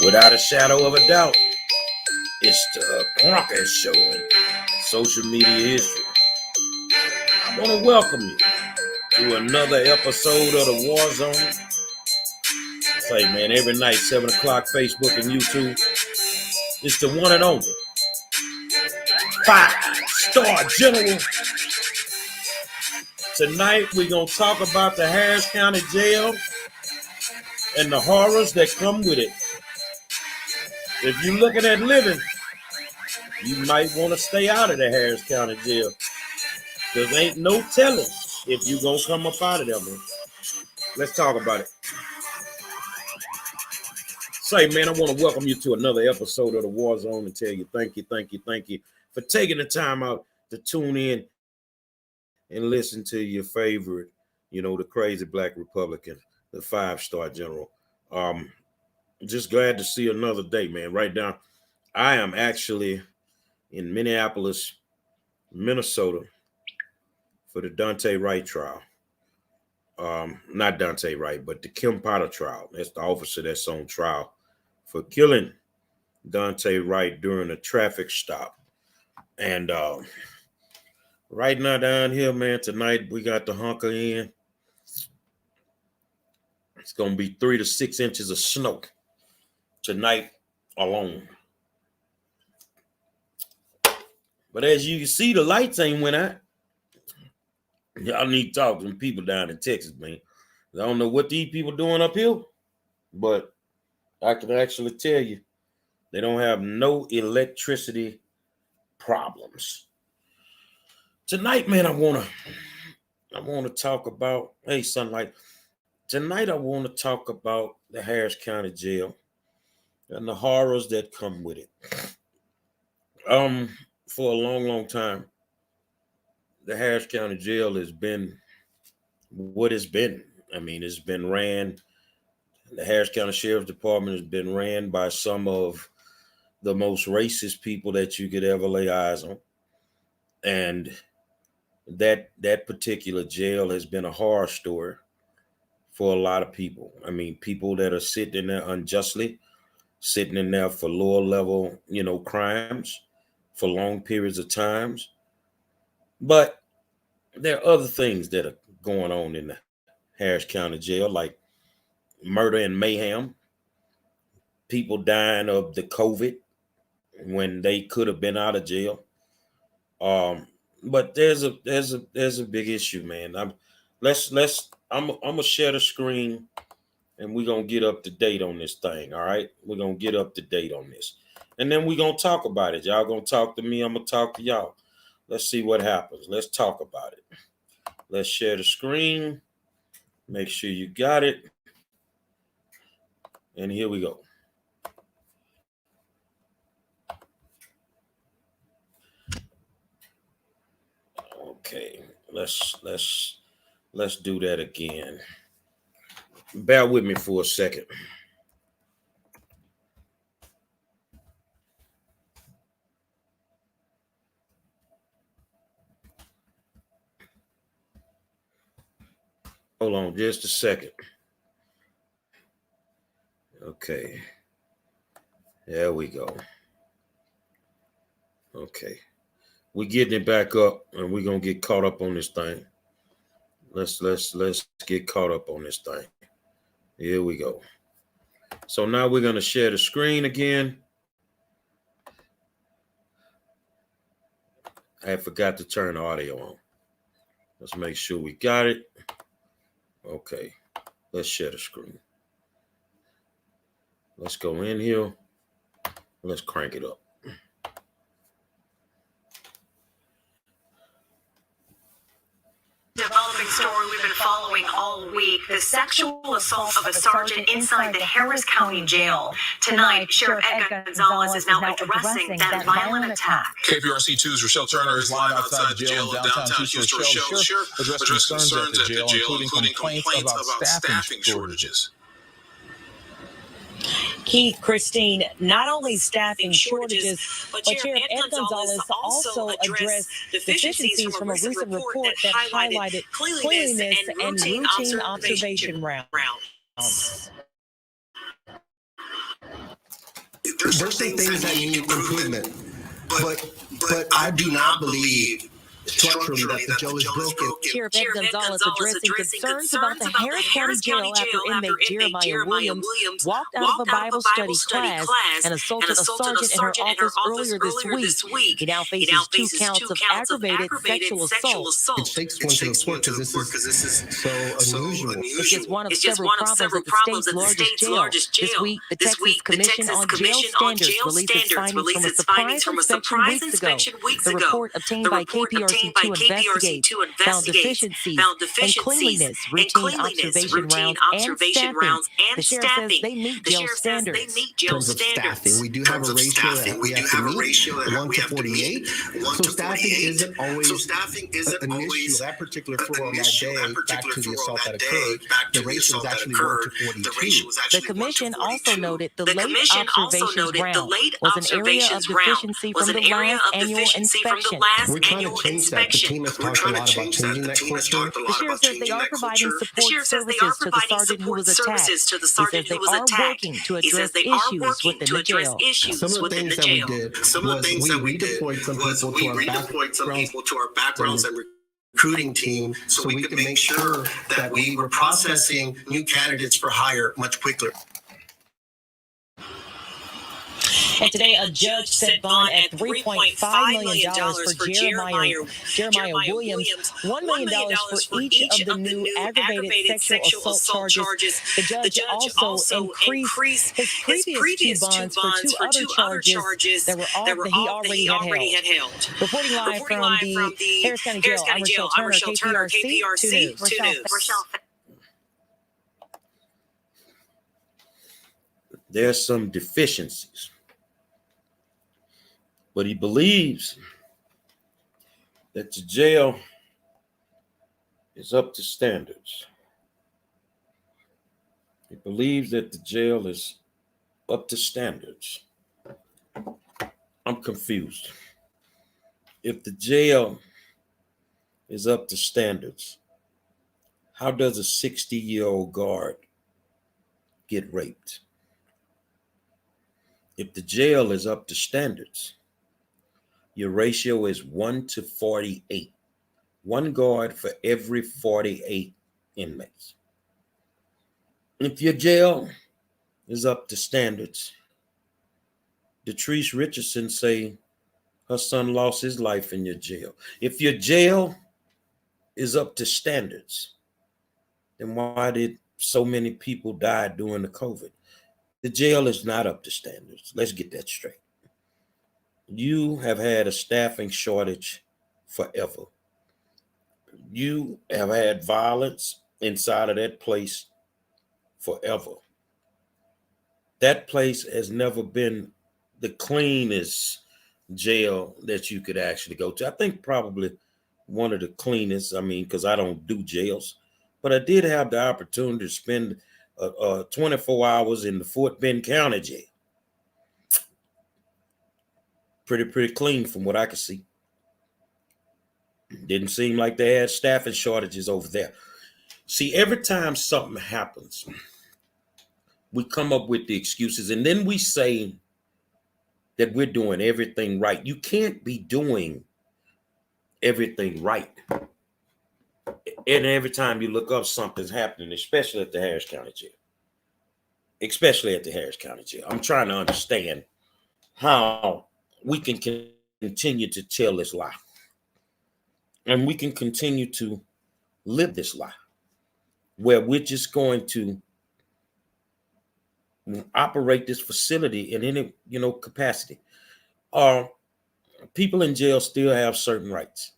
Without a shadow of a doubt, it's the Cronkite Show in social media history. I want to welcome you to another episode of the War Zone. Say, man, every night, 7 o'clock, Facebook and YouTube. It's the one and only 5-star general. Tonight, we're going to talk about the Harris County Jail and the horrors that come with it. If you're looking at living, you might want to stay out of the Harris County Jail, because ain't no telling if you're going to come up out of there, man. Let's talk about it. Say, man, I want to welcome you to another episode of the War Zone and tell you thank you for taking the time out to tune in and listen to your favorite, the crazy black Republican, the 5-star general. Just glad to see another day, man. Right now, I am actually in Minneapolis, Minnesota for the Daunte Wright trial. Not Daunte Wright, but the Kim Potter trial. That's the officer that's on trial for killing Daunte Wright during a traffic stop. And right now down here, man, tonight we got the hunker in. It's going to be 3 to 6 inches of snow tonight alone. But as you can see, the lights ain't went out. Y'all need to talk to them people down in Texas, man. I don't know what these people doing up here, but I can actually tell you they don't have no electricity problems. Tonight, man, I wanna talk about, hey, Sunlight. Tonight I want to talk about the Harris County Jail and the horrors that come with it. For a long time, the Harris County Jail has been what it's been. I mean, it's been ran. The Harris County Sheriff's Department has been ran by some of the most racist people that you could ever lay eyes on. And that particular jail has been a horror story for a lot of people. I mean, people that are sitting in there unjustly, sitting in there for lower level, crimes for long periods of times. But there are other things that are going on in the Harris County Jail, like murder and mayhem, people dying of the COVID when they could have been out of jail. But there's a big issue, man. I'm gonna share the screen and we're gonna get up to date on this thing. All right, we're gonna get up to date on this, and then we're gonna talk about it. Y'all gonna talk to me, I'm gonna talk to y'all. Let's see what happens. Let's talk about it. Let's share the screen. Make sure you got it. And here we go. Okay, let's do that again. Bear with me for a second. Hold on just a second. Okay. There we go. Okay. We're getting it back up and we're gonna get caught up on this thing. Let's get caught up on this thing. Here we go. So now we're gonna share the screen again. I forgot to turn the audio on. Let's make sure we got it. Okay, let's share the screen. Let's go in here. Let's crank it up. Developing story we've been following all week, the sexual assault of a sergeant inside the Harris County Jail. Tonight, Sheriff Ed Gonzalez is now addressing that violent attack. KPRC2's Rochelle Turner is live outside the jail in downtown Houston. Rochelle, address concerns at the jail, including complaints about staffing shortages. Keith, Christine, not only staffing shortages, but Sheriff Ed Gonzalez also addressed deficiencies from a recent report that highlighted cleanliness and routine observation rounds. there's some things that need improvement, but I do not believe structurally that the jail is broken. Sheriff Ed Gonzalez addressing concerns about the Harris County Jail after inmate Jeremiah Williams walked out of a Bible study class and assaulted a sergeant in her office earlier this week. He now faces 2 counts of aggravated sexual assault. It takes one to the court because this is so unusual. It's just one of several problems at the state's largest jail. This week, the Texas Commission on Jail Standards released its findings from a surprise inspection weeks ago. The report obtained by KPRC to investigate found deficiencies in cleanliness, routine observation rounds, and staffing. The sheriff says they meet jail standards. In terms of staffing, we do have a ratio that we have to meet, 1 to 48. So staffing isn't always an issue. That particular floor on that day, back to the assault that occurred, the ratio was actually 1 to 42. The commission also noted the late observations round was an area of deficiency from the last annual inspection. We're trying to change that. The team has talked a lot about changing that culture. The sheriff says they are providing support services to the sergeant who was attacked. He says they are working to address issues within the jail. Some of the things that we did was we redeployed some people to our backgrounds and recruiting team so we could make sure that we were processing new candidates for hire much quicker. And today, a judge set bond at $3.5 million for Jeremiah Williams, $1 million for each of the new aggravated sexual assault charges. The judge also increased his previous 2 bonds for 2 other charges that he already had held. Reporting live from the Harris County Jail, I'm Rochelle Turner, KPRC 2 News. There's some deficiencies, but he believes that the jail is up to standards. He believes that the jail is up to standards. I'm confused. If the jail is up to standards, how does a 60-year-old guard get raped? If the jail is up to standards, your ratio is 1 to 48. 1 guard for every 48 inmates. If your jail is up to standards, Detrice Richardson say her son lost his life in your jail. If your jail is up to standards, then why did so many people die during the COVID? The jail is not up to standards. Let's get that straight. You have had a staffing shortage forever. You have had violence inside of that place forever. That place has never been the cleanest jail that you could actually go to. I think probably one of the cleanest, because I don't do jails, but I did have the opportunity to spend 24 hours in the Fort Bend County Jail. Pretty clean from what I could see. Didn't seem like they had staffing shortages over there. See, every time something happens, we come up with the excuses and then we say that we're doing everything right. You can't be doing everything right. And every time you look up, something's happening, especially at the Harris County Jail. I'm trying to understand how we can continue to tell this lie. And we can continue to live this lie where we're just going to operate this facility in any, capacity. People in jail still have certain rights.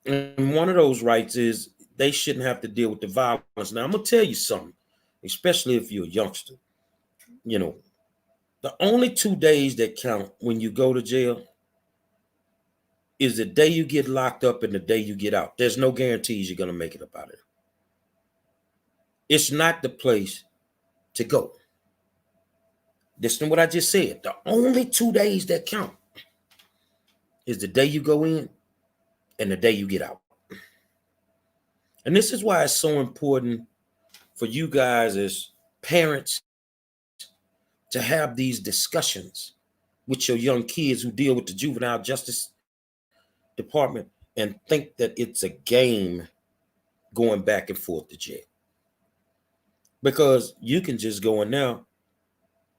And one of those rights is they shouldn't have to deal with the violence. Now, I'm going to tell you something, especially if you're a youngster. The only 2 days that count when you go to jail is the day you get locked up and the day you get out. There's no guarantees you're going to make it up out of it. It's not the place to go. Listen to what I just said. The only 2 days that count is the day you go in and the day you get out. And this is why it's so important for you guys as parents to have these discussions with your young kids who deal with the juvenile justice department and think that it's a game going back and forth to jail. Because you can just go in there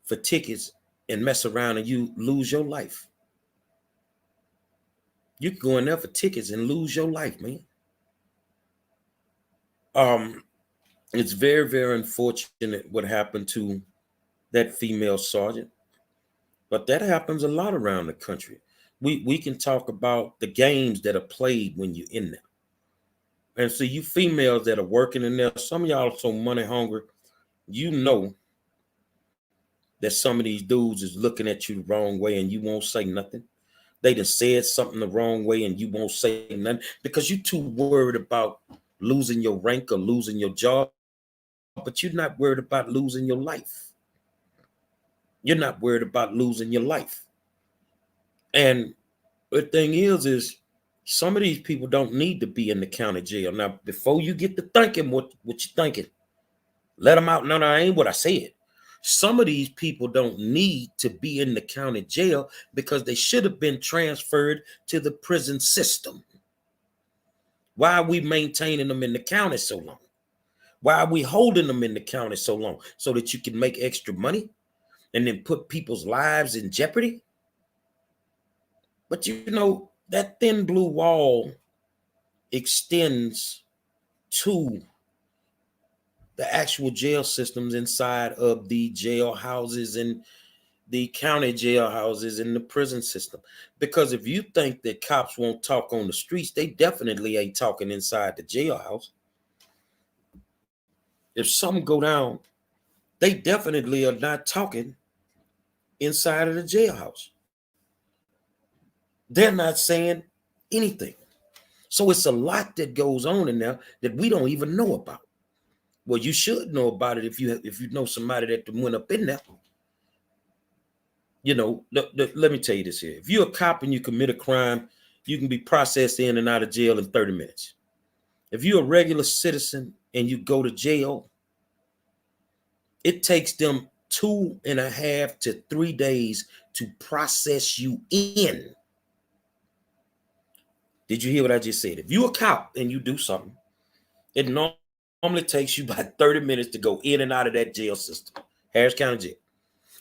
for tickets and mess around and you lose your life. You can go in there for tickets and lose your life, man. It's very, very unfortunate what happened to that female sergeant, but that happens a lot around the country. We can talk about the games that are played when you're in there. And so you females that are working in there, some of y'all are so money hungry, you know that some of these dudes is looking at you the wrong way and you won't say nothing. They done said something the wrong way and you won't say nothing because you're too worried about losing your rank or losing your job, but you're not worried about losing your life. You're not worried about losing your life. And the thing is some of these people don't need to be in the county jail. Now, before you get to thinking what you're thinking, let them out. No, I ain't what I said. Some of these people don't need to be in the county jail because they should have been transferred to the prison system. Why are we maintaining them in the county so long? Why are we holding them in the county so long? So that you can make extra money and then put people's lives in jeopardy? But you know, that thin blue wall extends to the actual jail systems inside of the jail houses and the county jail houses and the prison system. Because if you think that cops won't talk on the streets, they definitely ain't talking inside the jailhouse. If something go down, they definitely are not talking inside of the jailhouse. They're not saying anything. So it's a lot that goes on in there that we don't even know about. Well, you should know about it if you know somebody that went up in there. You know, let me tell you this here. If you're a cop and you commit a crime, you can be processed in and out of jail in 30 minutes. If you're a regular citizen and you go to jail, it takes them 2.5 to 3 days to process you in. Did you hear what I just said? If you're a cop and you do something, it normally takes you about 30 minutes to go in and out of that jail system, Harris County Jail.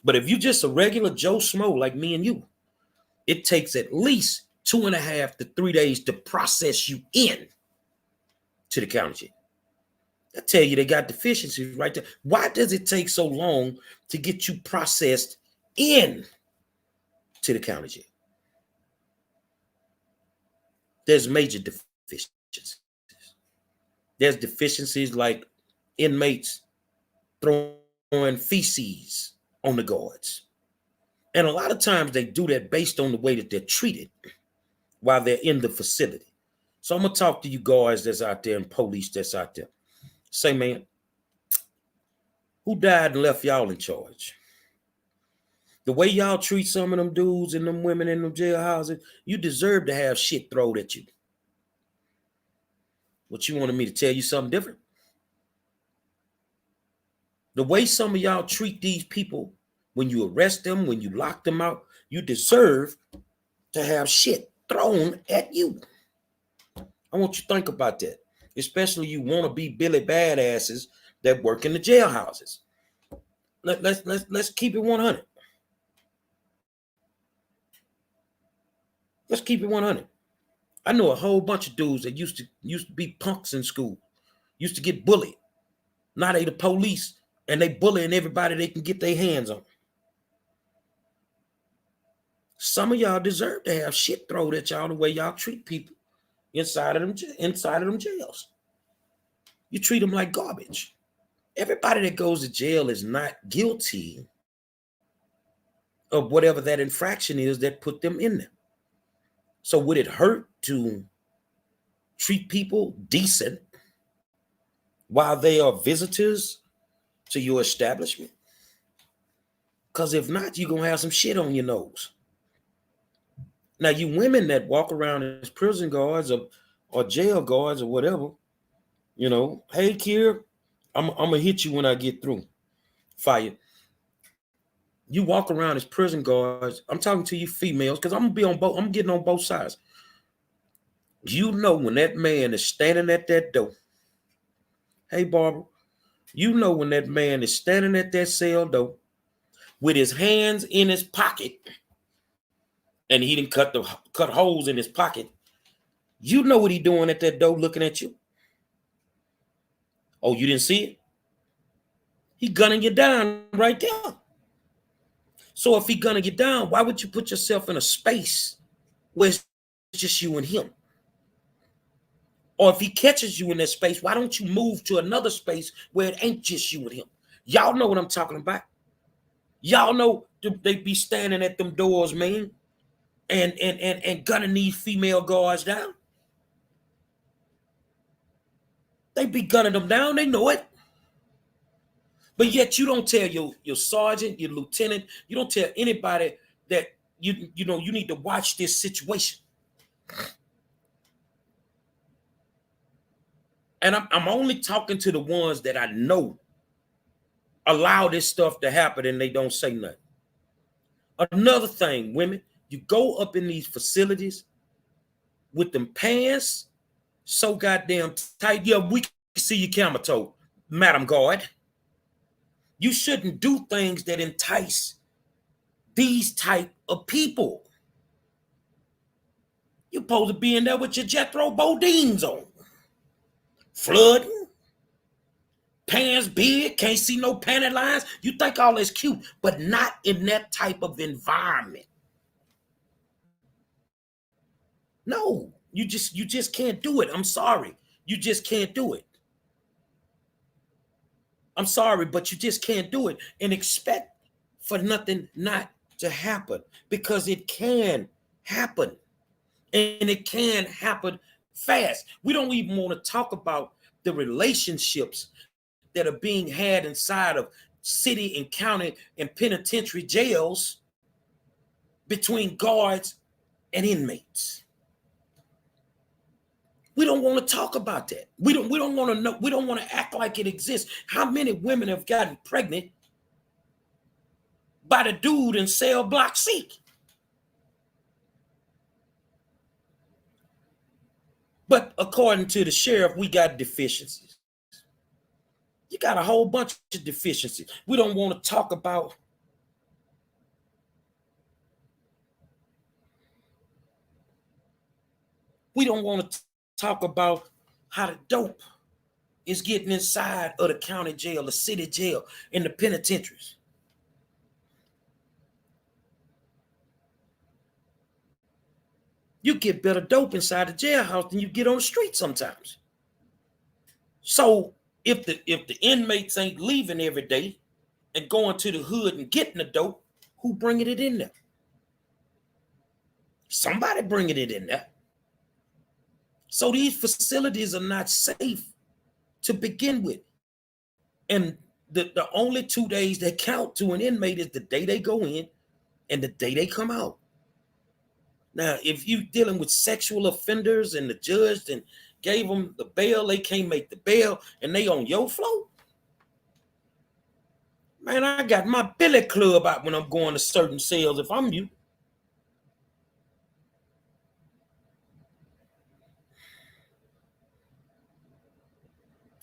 But if you're just a regular Joe Schmo like me and you, it takes at least 2.5 to 3 days to process you in to the county jail. I tell you, they got deficiencies right there. Why does it take so long to get you processed in to the county jail? There's major deficiencies. There's deficiencies like inmates throwing feces on the guards. And a lot of times they do that based on the way that they're treated while they're in the facility. So I'm going to talk to you guys that's out there and police that's out there. Say, man, who died and left y'all in charge? The way y'all treat some of them dudes and them women in them jailhouses, you deserve to have shit thrown at you. What, you wanted me to tell you something different? The way some of y'all treat these people when you arrest them, when you lock them out, you deserve to have shit thrown at you. I want you to think about that, especially you want to be Billy badasses that work in the jailhouses. Let's keep it 100. Let's keep it 100. I know a whole bunch of dudes that used to be punks in school, used to get bullied. Now they the police and they bullying everybody they can get their hands on. Some of y'all deserve to have shit thrown at y'all the way y'all treat people inside of them jails. You treat them like garbage. Everybody that goes to jail is not guilty of whatever that infraction is that put them in there. So would it hurt to treat people decent while they are visitors to your establishment? Because if not, you're going to have some shit on your nose. Now, you women that walk around as prison guards or jail guards or whatever, you know, hey, Kier, I'm going to hit you when I get through. Fire. You walk around as prison guards. I'm talking to you females because I'm getting on both sides. You know when that man is standing at that door. Hey, Barbara, you know when that man is standing at that cell door with his hands in his pocket, and he didn't cut holes in his pocket. You know what he doing at that door looking at you. Oh, you didn't see it? He gunning you down right there. So if he gunning you down, why would you put yourself in a space where it's just you and him? Or if he catches you in that space, why don't you move to another space where it ain't just you and him? Y'all know what I'm talking about. Y'all know they be standing at them doors, man, and gunning these female guards down. They be gunning them down. They know it. But yet you don't tell your sergeant, your lieutenant, you don't tell anybody that you know you need to watch this situation. And I'm only talking to the ones that I know allow this stuff to happen and they don't say nothing. Another thing, women, you go up in these facilities with them pants so goddamn tight. Yeah, we can see your camel toe, Madam Guard. You shouldn't do things that entice these type of people. You're supposed to be in there with your Jethro Bodines on. Flooding. Pants big, can't see no panty lines. You think all that's cute, but not in that type of environment. No, you just can't do it. I'm sorry. You just can't do it. I'm sorry, but you just can't do it and expect for nothing not to happen, because it can happen, and it can happen fast. We don't even want to talk about the relationships that are being had inside of city and county and penitentiary jails between guards and inmates. We don't want to talk about that. We don't want to know. We don't want to act like it exists. How many women have gotten pregnant by the dude in cell block C? But according to the sheriff, we got deficiencies. You got a whole bunch of deficiencies. We don't want to talk about how the dope is getting inside of the county jail, the city jail, and the penitentiaries. You get better dope inside the jailhouse than you get on the street sometimes. So if the inmates ain't leaving every day and going to the hood and getting the dope, who bringing it in there? Somebody bringing it in there. So these facilities are not safe to begin with. And the only 2 days that count to an inmate is the day they go in and the day they come out. Now, if you're dealing with sexual offenders and the judge then gave them the bail, they can't make the bail, and they on your floor. Man, I got my billy club out when I'm going to certain cells if I'm you.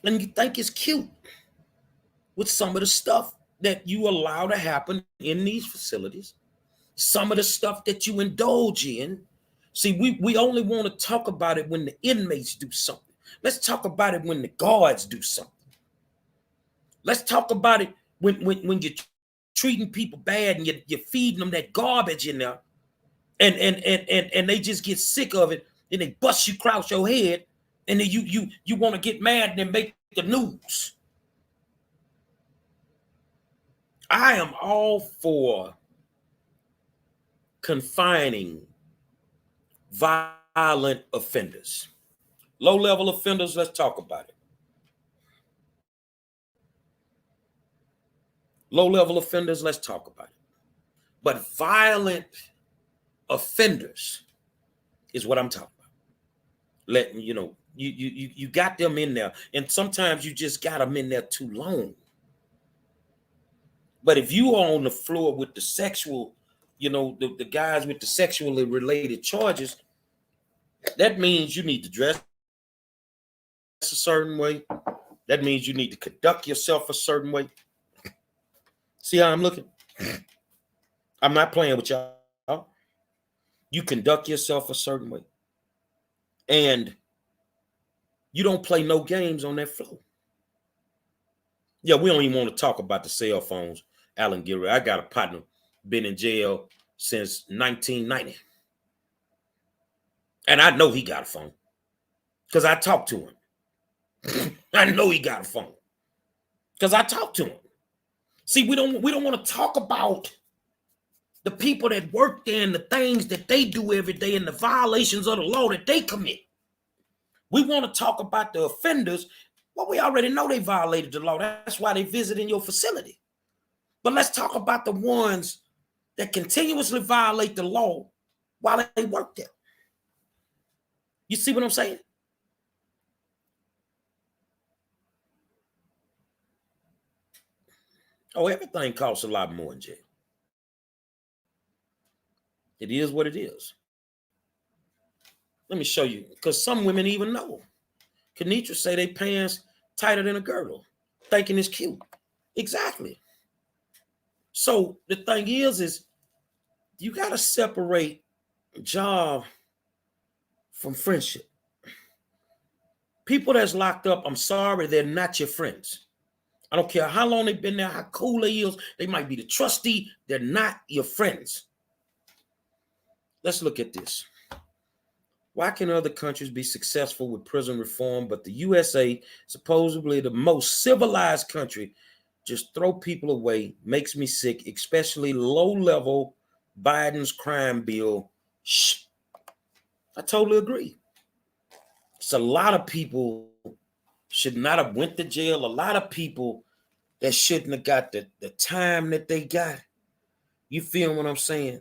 And you think it's cute with some of the stuff that you allow to happen in these facilities, some of the stuff that you indulge in. See, we only want to talk about it when the inmates do something. Let's talk about it when the guards do something. Let's talk about it when you're treating people bad and you're feeding them that garbage in there, and they just get sick of it, and they bust you across your head, and then you want to get mad and then make the news. I am all for confining violent offenders. Low-level offenders, let's talk about it. Low-level offenders, let's talk about it. But violent offenders is what I'm talking about. Letting you know, you got them in there, and sometimes you just got them in there too long. But if you are on the floor with the sexual, the guys with the sexually related charges, that means you need to dress a certain way. That means you need to conduct yourself a certain way. See how I'm looking? I'm not playing with y'all. You conduct yourself a certain way. And you don't play no games on that floor. Yeah, we don't even want to talk about the cell phones, Alan Gilroy. I got a partner, been in jail since 1990. And I know he got a phone because I talked to him. I know he got a phone because I talked to him. See, we don't want to talk about the people that work there and the things that they do every day and the violations of the law that they commit. We want to talk about the offenders. Well, we already know they violated the law. That's why they visit in your facility. But let's talk about the ones that continuously violate the law while they work there. You see what I'm saying? Oh, everything costs a lot more in jail. It is what it is. Let me show you, because some women even know. Kenitra say they pants tighter than a girdle, thinking it's cute. Exactly. So the thing is you got to separate job from friendship. People that's locked up, I'm sorry, they're not your friends. I don't care how long they've been there, how cool they is. They might be the trustee. They're not your friends. Let's look at this. Why can other countries be successful with prison reform, but the USA, supposedly the most civilized country, just throw people away? Makes me sick, especially low-level Biden's crime bill. Shh. I totally agree. It's a lot of people should not have went to jail. A lot of people that shouldn't have got the time that they got. You feel what I'm saying?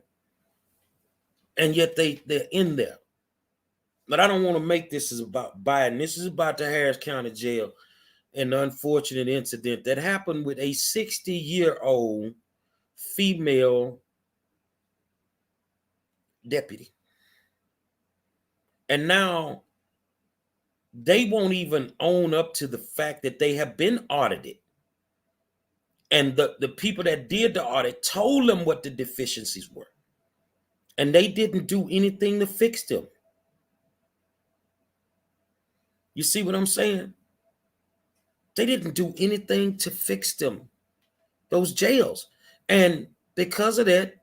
And yet they're in there. But I don't want to make this about Biden. This is about the Harris County Jail and the unfortunate incident that happened with a 60-year-old female deputy. And now they won't even own up to the fact that they have been audited. And the people that did the audit told them what the deficiencies were. And they didn't do anything to fix them. You see what I'm saying? They didn't do anything to fix them, those jails. And because of that,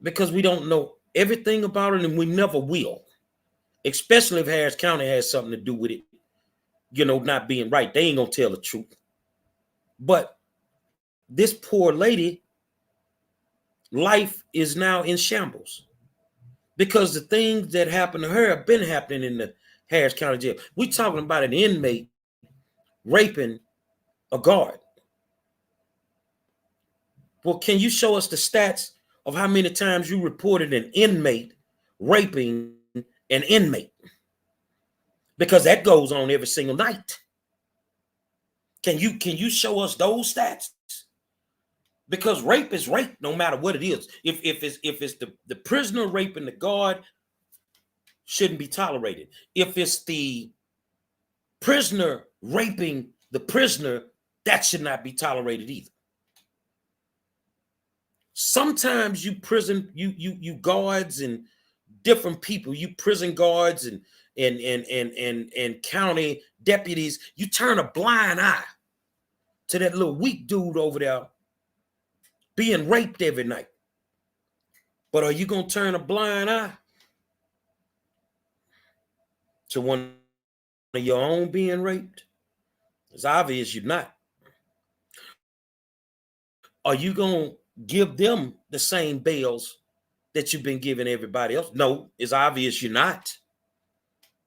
because we don't know everything about it and we never will, especially if Harris County has something to do with it, not being right. They ain't going to tell the truth. But this poor lady, life is now in shambles because the things that happened to her have been happening in the Harris County Jail. We're talking about an inmate raping a guard. Well, can you show us the stats of how many times you reported an inmate raping an inmate? Because that goes on every single night. Can you show us those stats? Because rape is rape, no matter what it is. If it's the prisoner raping the guard, shouldn't be tolerated. If it's the prisoner raping the prisoner, that should not be tolerated either. Sometimes you guards and different people, you prison guards and county deputies, you turn a blind eye to that little weak dude over there being raped every night. But are you going to turn a blind eye to one of your own being raped? It's obvious you're not. Are you going to give them the same bails that you've been giving everybody else? No, it's obvious you're not.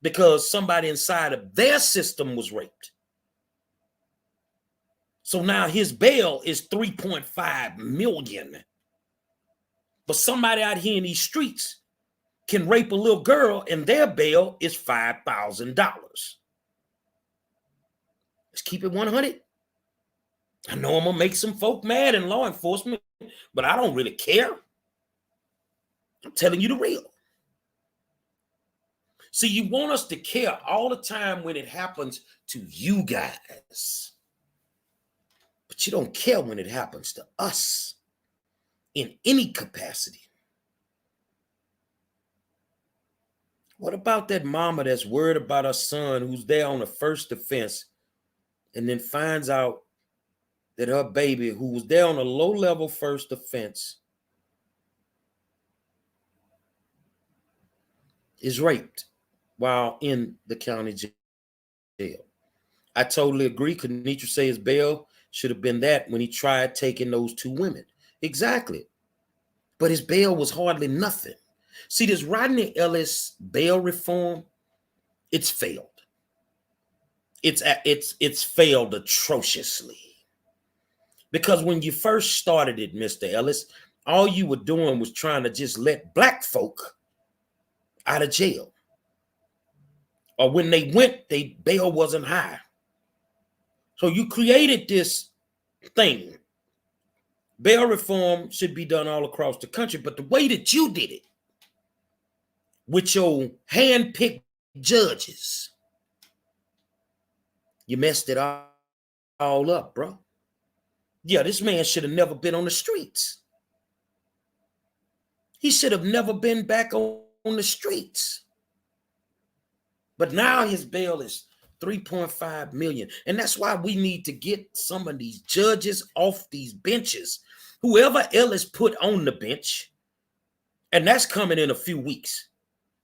Because somebody inside of their system was raped. So now his bail is $3.5 million. But somebody out here in these streets can rape a little girl and their bail is $5,000. Let's keep it 100. I know I'm gonna make some folk mad in law enforcement, but I don't really care. I'm telling you the real. See, you want us to care all the time when it happens to you guys, but you don't care when it happens to us in any capacity. What about that mama that's worried about her son who's there on the first offense and then finds out that her baby, who was there on a low-level first offense, is raped while in the county jail? I totally agree. Kenitra says his bail should have been that when he tried taking those 2 women. Exactly. But his bail was hardly nothing. See, this Rodney Ellis bail reform, it's failed. It's failed atrociously. Because when you first started it, Mr. Ellis, all you were doing was trying to just let black folk out of jail. Or when they went, their bail wasn't high. So you created this thing. Bail reform should be done all across the country, but the way that you did it, with your hand-picked judges, you messed it all up, bro. Yeah, this man should have never been on the streets. He should have never been back on the streets. But now his bail is $3.5 million. And that's why we need to get some of these judges off these benches. Whoever Ellis put on the bench, and that's coming in a few weeks.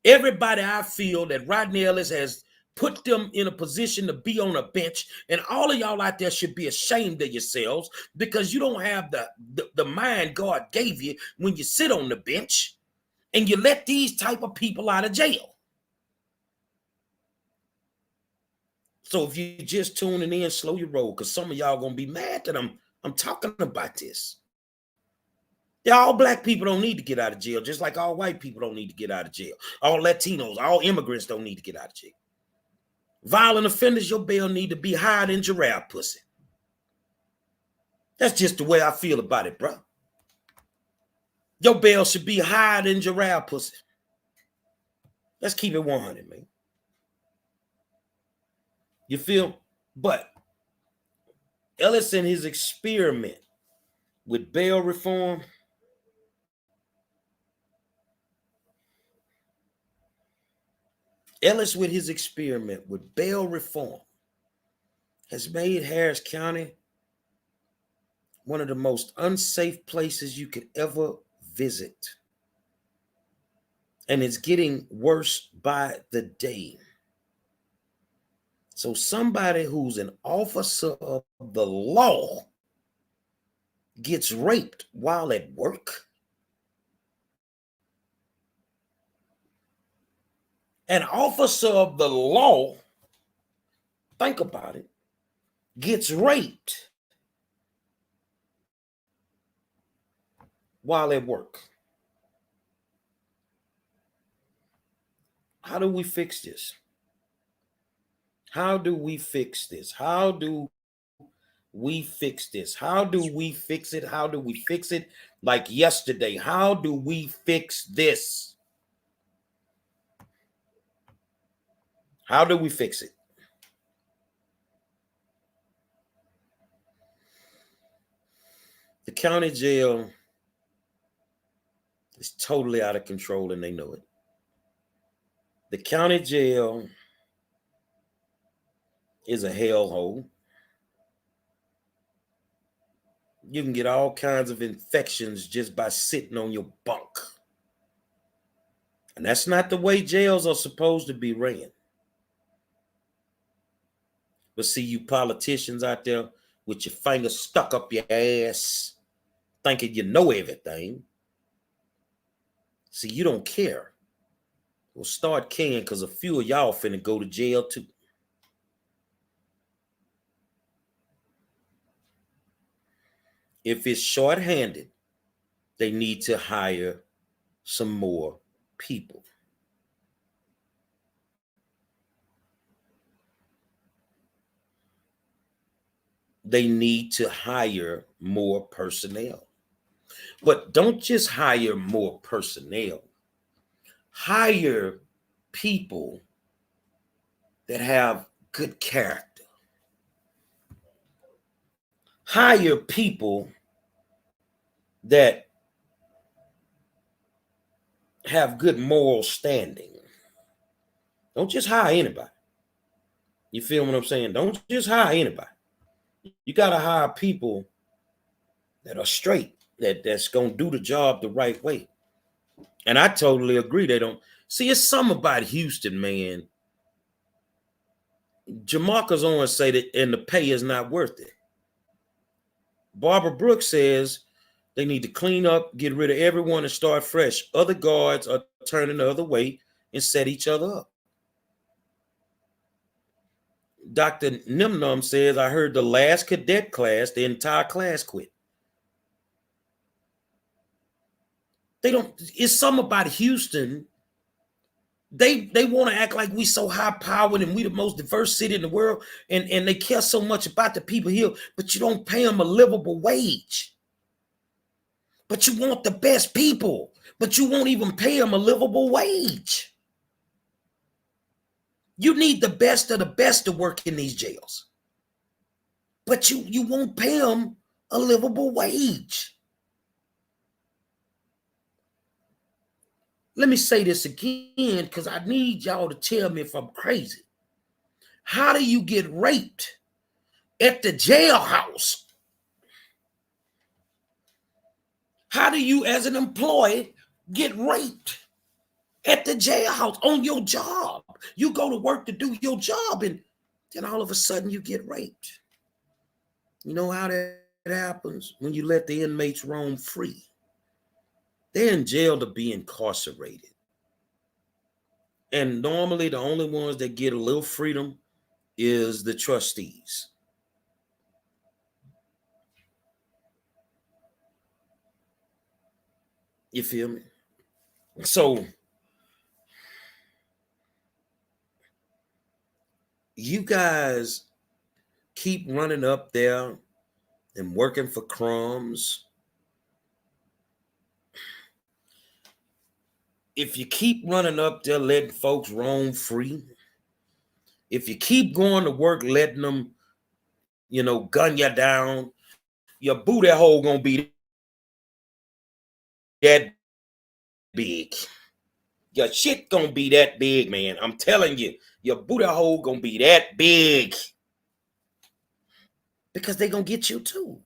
Everybody I feel that Rodney Ellis has put them in a position to be on a bench, and all of y'all out there should be ashamed of yourselves because you don't have the mind God gave you when you sit on the bench and you let these type of people out of jail. So if you're just tuning in, slow your roll, because some of y'all gonna be mad that I'm talking about this. Yeah, all black people don't need to get out of jail, just like all white people don't need to get out of jail. All Latinos, all immigrants don't need to get out of jail. Violent offenders, your bail need to be higher than giraffe pussy. That's just the way I feel about it, bro. Your bail should be higher than giraffe pussy. Let's keep it 100, man. You feel? But Ellis and his experiment with bail reform, Ellis with his experiment with bail reform has made Harris County one of the most unsafe places you could ever visit. And it's getting worse by the day. So somebody who's an officer of the law gets raped while at work. An officer of the law, think about it, gets raped while at work. How do we fix this? How do we fix this? How do we fix this? How do we fix it? How do we fix it? Like yesterday, how do we fix this? How do we fix it? The county jail is totally out of control and they know it. The county jail is a hellhole. You can get all kinds of infections just by sitting on your bunk. And that's not the way jails are supposed to be ran. But see, you politicians out there with your finger stuck up your ass, thinking you know everything. See, you don't care. Well, start caring, because a few of y'all finna go to jail too. If it's short-handed, they need to hire some more people. they need to hire more personnel. But don't just hire more personnel. Hire people that have good character. Hire people that have good moral standing. Don't just hire anybody. You feel what I'm saying? Don't just hire anybody. You got to hire people that are straight, that's going to do the job the right way. And I totally agree. They don't see, it's something about Houston, man. Jamarcus Owens say that, and the pay is not worth it. Barbara Brooks says they need to clean up, get rid of everyone, and start fresh. Other guards are turning the other way and set each other up. Dr. Nimnum says, I heard the last cadet class, the entire class quit. They don't, it's something about Houston. They want to act like we so high powered and we the most diverse city in the world, and they care so much about the people here, but you don't pay them a livable wage. But you want the best people, but you won't even pay them a livable wage. You need the best of the best to work in these jails, but you won't pay them a livable wage. Let me say this again, because I need y'all to tell me if I'm crazy. How do you get raped at the jailhouse? How do you, as an employee, get raped at the jailhouse on your job? You go to work to do your job, and then all of a sudden you get raped. You know how that happens? When you let the inmates roam free. They're in jail to be incarcerated. And normally the only ones that get a little freedom is the trustees. You feel me? So you guys keep running up there and working for crumbs. If you keep running up there letting folks roam free, if you keep going to work letting them, gun you down, your booty hole gonna be that big. Your shit gonna be that big, man. I'm telling you, your booty hole gonna be that big. Because they gonna get you too.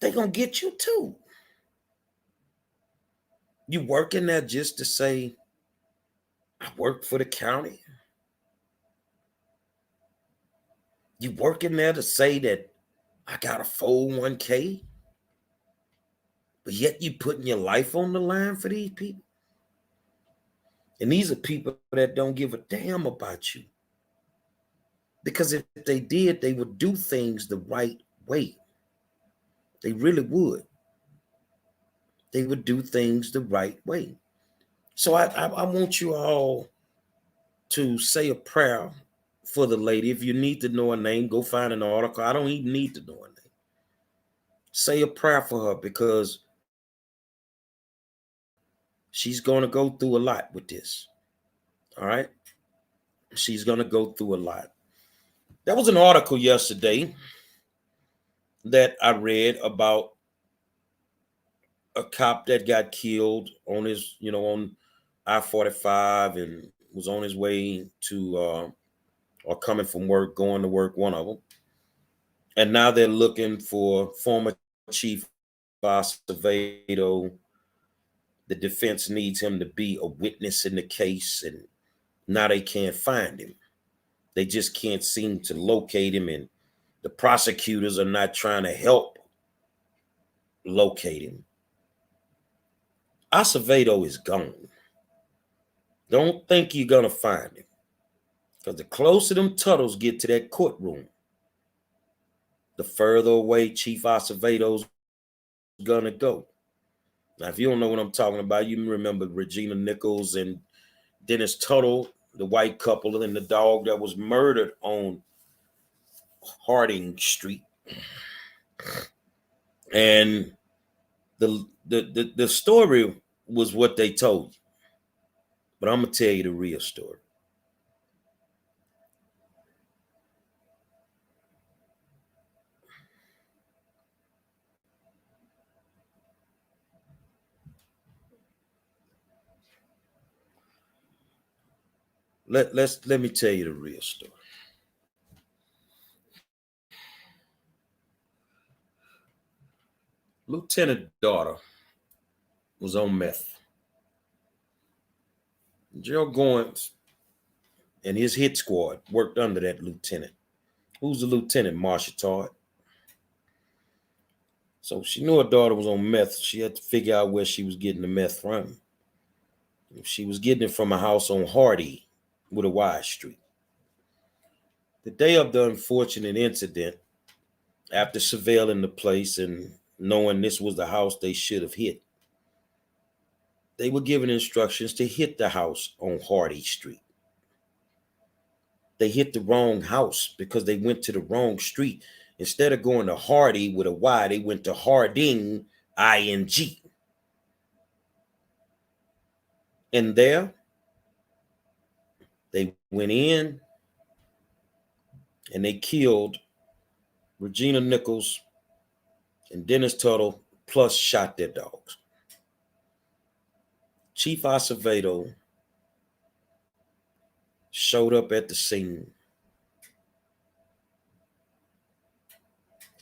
They gonna get you too. You working there just to say, I work for the county? You working there to say that I got a 401k? But yet you putting your life on the line for these people? And these are people that don't give a damn about you. Because if they did, they would do things the right way. They really would. They would do things the right way. So I want you all to say a prayer for the lady. If you need to know her name, go find an article. I don't even need to know her name. Say a prayer for her, because she's going to go through a lot with this. All right? She's going to go through a lot. There was an article yesterday that I read about a cop that got killed on his, on I-45 and was on his way to, or coming from work, going to work, one of them. And now they're looking for former Chief Acevedo. The defense needs him to be a witness in the case, and now they can't find him. They just can't seem to locate him, and the prosecutors are not trying to help locate him. Acevedo is gone. Don't think you're going to find him, because the closer them Tuttles get to that courtroom, the further away Chief Acevedo's going to go. Now, if you don't know what I'm talking about, you remember Regina Nichols and Dennis Tuttle. the white couple and the dog that was murdered on Harding Street. And the story was what they told you. But I'm going to tell you the real story. Let me tell you the real story. Lieutenant daughter was on meth. Gerald Goins and his hit squad worked under that lieutenant. Who's the lieutenant? Marcia Todd. So she knew her daughter was on meth. She had to figure out where she was getting the meth from. She was getting it from a house on Hardy with a Y Street. The day of the unfortunate incident, after surveilling the place and knowing this was the house they should have hit, they were given instructions to hit the house on Hardy Street. They hit the wrong house because they went to the wrong street. Instead of going to Hardy with a Y, they went to Harding, I-N-G. And there, they went in and they killed Regina Nichols and Dennis Tuttle, plus shot their dogs. Chief Acevedo showed up at the scene.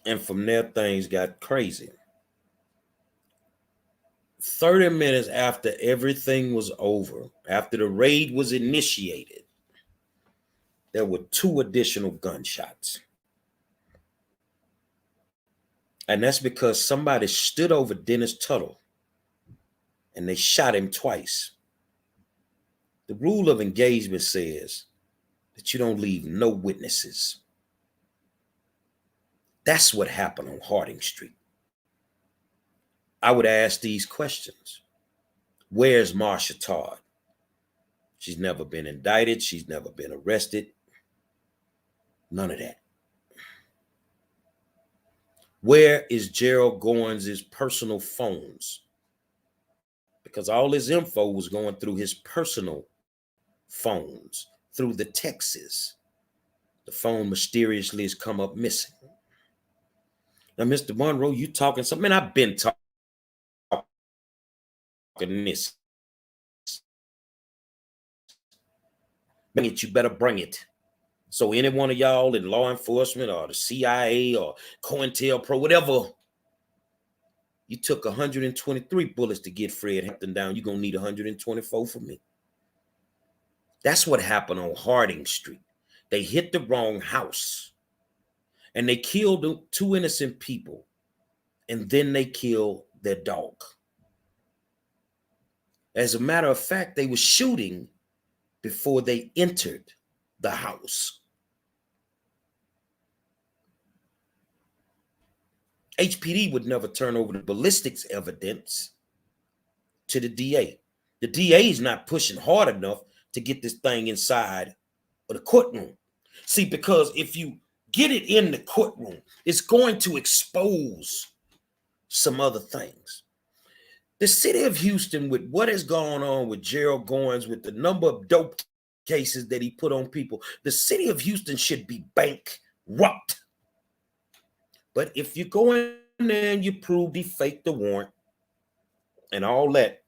And from there, things got crazy. 30 minutes after everything was over, after the raid was initiated, there were 2 additional gunshots. And that's because somebody stood over Dennis Tuttle and they shot him twice. The rule of engagement says that you don't leave no witnesses. That's what happened on Harding Street. I would ask these questions. Where's Marcia Todd? She's never been indicted. She's never been arrested. None of that. Where is Gerald Goins' personal phones? Because all his info was going through his personal phones, through the texts. The phone mysteriously has come up missing. Now, Mr. Monroe, you talking something? Man, I've been talking this. Bring it, you better bring it. So any one of y'all in law enforcement or the CIA or COINTELPRO, whatever, you took 123 bullets to get Fred Hampton down. You're going to need 124 for me. That's what happened on Harding Street. They hit the wrong house and they killed 2 innocent people, and then they killed their dog. As a matter of fact, they were shooting before they entered the house. HPD would never turn over the ballistics evidence to the DA. The DA is not pushing hard enough to get this thing inside of the courtroom. See, because if you get it in the courtroom, it's going to expose some other things. The city of Houston, with what has gone on with Gerald Goins, with the number of dope cases that he put on people, the city of Houston should be bankrupt. But if you go in there and you prove he faked the warrant and all that,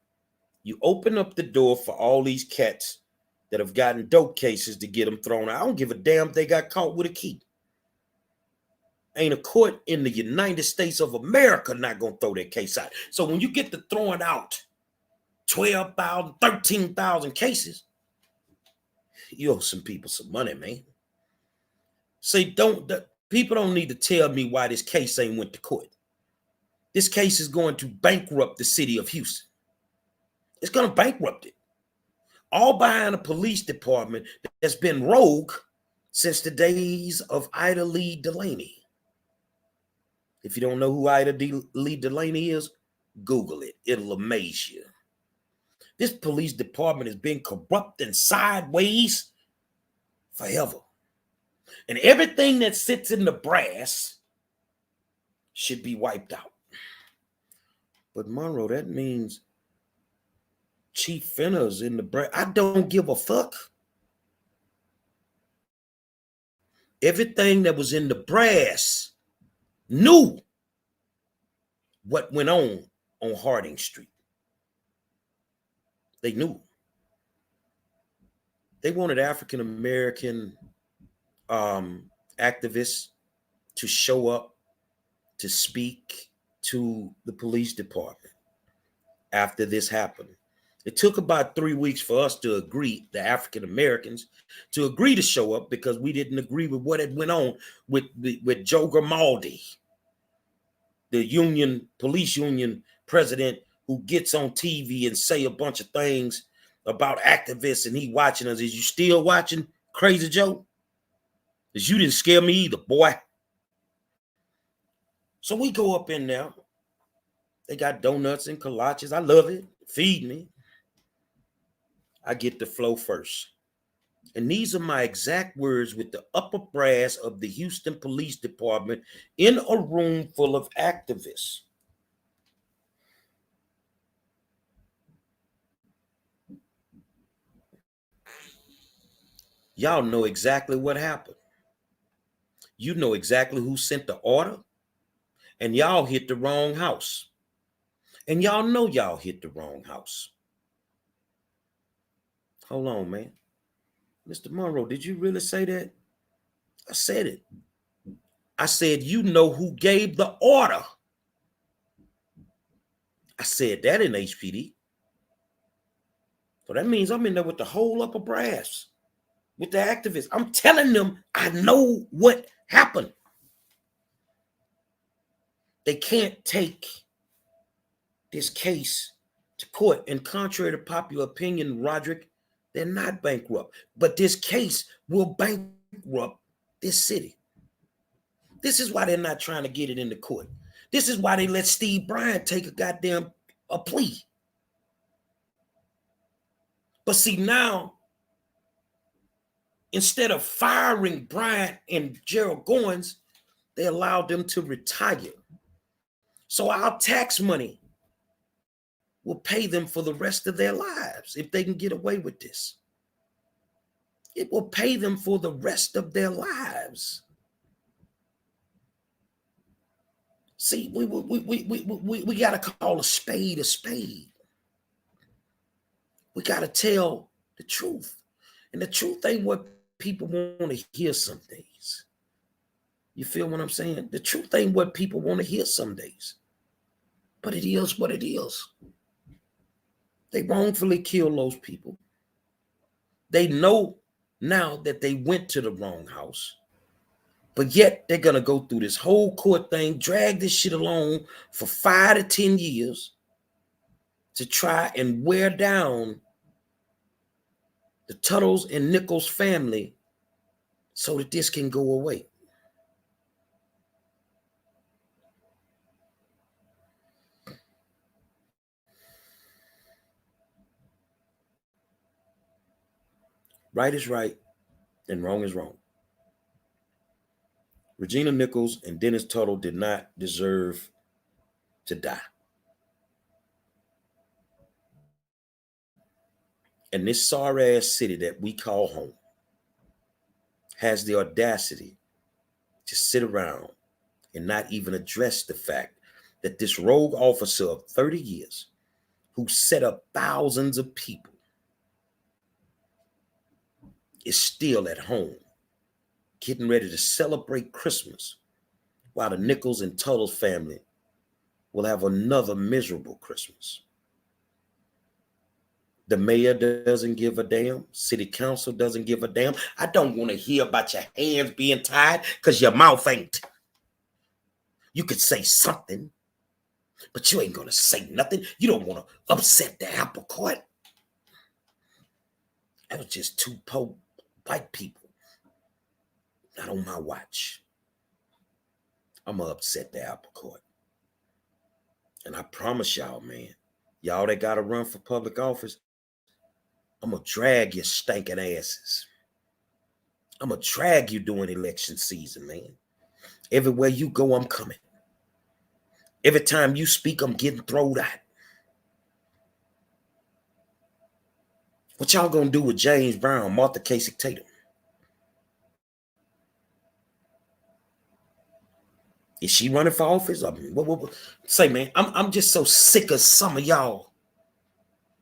you open up the door for all these cats that have gotten dope cases to get them thrown out. I don't give a damn if they got caught with a key. Ain't a court in the United States of America not going to throw their case out. So when you get to throwing out 12,000, 13,000 cases, you owe some people some money, man. See, people don't need to tell me why this case ain't went to court. This case is going to bankrupt the city of Houston. It's going to bankrupt it. All behind a police department that's been rogue since the days of Ida Lee Delaney. If you don't know who Ida Lee Delaney is, Google it. It'll amaze you. This police department has been corrupt and sideways forever. And everything that sits in the brass should be wiped out. But Monroe, that means Chief Fenner's in the brass. I don't give a fuck. Everything that was in the brass knew what went on Harding Street. They knew. They wanted African American activists to show up to speak to the police department after this happened. It took about 3 weeks for us to agree, the African Americans, to agree to show up because we didn't agree with what had went on with Joe Grimaldi, the police union president, who gets on TV and say a bunch of things about activists, and he watching us. Is you still watching, Crazy Joe? Because you didn't scare me either, boy. So we go up in there. They got donuts and kolaches. I love it. Feed me. I get the flow first. And these are my exact words with the upper brass of the Houston Police Department in a room full of activists. Y'all know exactly what happened. You know exactly who sent the order. And y'all hit the wrong house. And y'all know y'all hit the wrong house. Hold on, man. Mr. Monroe, did you really say that? I said it. I said, you know who gave the order. I said that in HPD. So that means I'm in there with the whole upper brass, with the activists. I'm telling them I know what happened. They can't take this case to court. And contrary to popular opinion, Roderick, they're not bankrupt. But this case will bankrupt this city. This is why they're not trying to get it into court. This is why they let Steve Bryant take a plea. But see, now, instead of firing Bryant and Gerald Goins, they allowed them to retire. So our tax money will pay them for the rest of their lives if they can get away with this. It will pay them for the rest of their lives. See, we got to call a spade a spade. We got to tell the truth. And the truth ain't what people want to hear some days. You feel what I'm saying? The truth ain't what people want to hear some days. But it is what it is. They wrongfully killed those people. They know now that they went to the wrong house. But yet they're going to go through this whole court thing, drag this shit along for 5 to 10 years to try and wear down the Tuttles and Nichols family so that this can go away. Right is right and wrong is wrong. Regina Nichols and Dennis Tuttle did not deserve to die. And this sorry ass city that we call home has the audacity to sit around and not even address the fact that this rogue officer of 30 years who set up thousands of people is still at home getting ready to celebrate Christmas while the Nichols and Tuttle family will have another miserable Christmas. The mayor doesn't give a damn. City council doesn't give a damn. I don't want to hear about your hands being tied because your mouth ain't. You could say something, but you ain't going to say nothing. You don't want to upset the apple cart. That was just two poor white people. Not on my watch. I'm going to upset the apple cart. And I promise y'all, man, y'all that got to run for public office, I'm going to drag your stinking asses. I'm going to drag you during election season, man. Everywhere you go, I'm coming. Every time you speak, I'm getting thrown out. What y'all going to do with James Brown, Martha Kasich Tatum? Is she running for office? I mean, what? Say, man, I'm just so sick of some of y'all.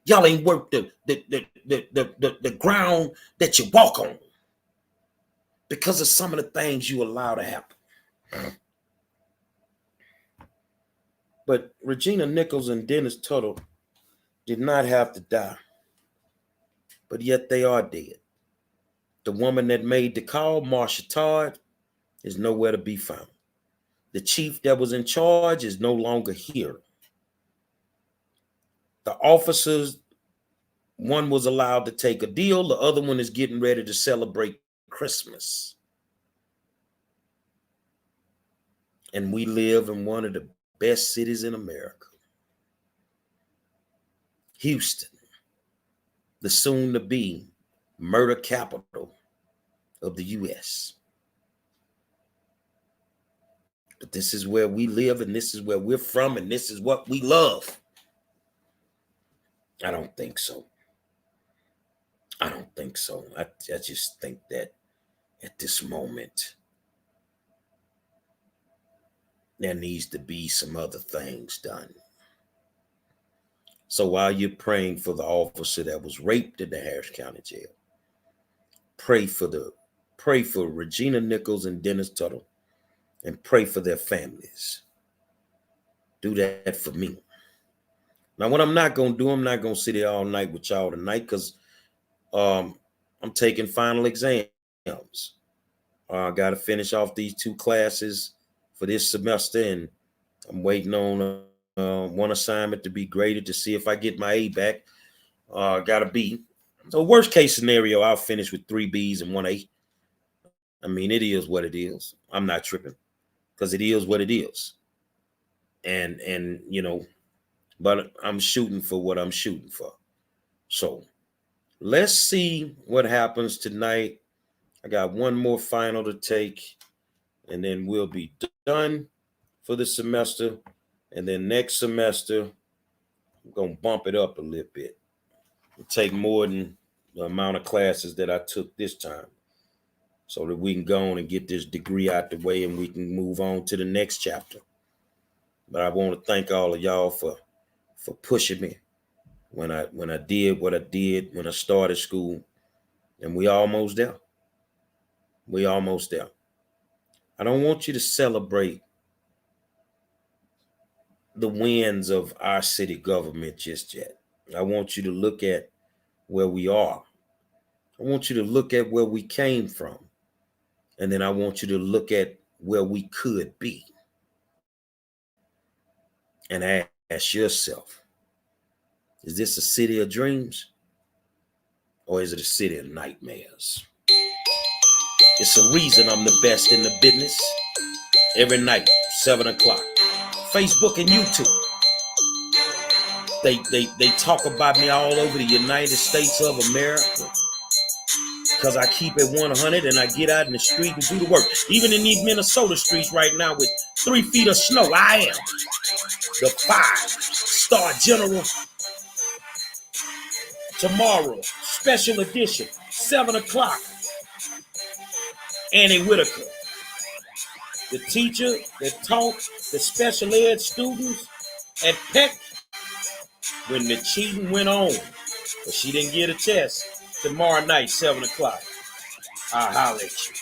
Y'all ain't worked the ground that you walk on because of some of the things you allow to happen. But Regina Nichols and Dennis Tuttle did not have to die, but yet they are dead. The woman that made the call, Marsha Todd, is nowhere to be found. The chief that was in charge is no longer here. The officers, one was allowed to take a deal. The other one is getting ready to celebrate Christmas. And we live in one of the best cities in America. Houston, the soon-to-be murder capital of the U.S. But this is where we live, and this is where we're from, and this is what we love. I don't think so. I don't think so. I just think that at this moment, there needs to be some other things done. So while you're praying for the officer that was raped in the Harris County Jail, pray for Regina Nichols and Dennis Tuttle, and pray for their families. Do that for me. Now, what I'm not going to do, I'm not going to sit here all night with y'all tonight because I'm taking final exams. I got to finish off these 2 classes for this semester, and I'm waiting on one assignment to be graded to see if I get my A back. Got a B. So worst case scenario, I'll finish with 3 Bs and 1 A. I mean, it is what it is. I'm not tripping because it is what it is. And you know, but I'm shooting for what I'm shooting for. So let's see what happens tonight. I got one more final to take, and then we'll be done for the semester. And then next semester, I'm going to bump it up a little bit. It'll take more than the amount of classes that I took this time so that we can go on and get this degree out the way and we can move on to the next chapter. But I want to thank all of y'all for pushing me when I did what I did when I started school, and we almost there. We almost there. I don't want you to celebrate the wins of our city government just yet. I want you to look at where we are. I want you to look at where we came from. And then I want you to look at where we could be. And ask yourself, is this a city of dreams? Or is it a city of nightmares? It's a reason I'm the best in the business. Every night, 7 o'clock. Facebook and YouTube. They talk about me all over the United States of America because I keep it 100 and I get out in the street and do the work. Even in these Minnesota streets right now with 3 feet of snow, I am the 5-star general. Tomorrow, special edition, 7 o'clock. Annie Whitaker, the teacher that taught the special ed students at Peck when the cheating went on, but she didn't get a test. Tomorrow night, 7 o'clock. I'll holler at you.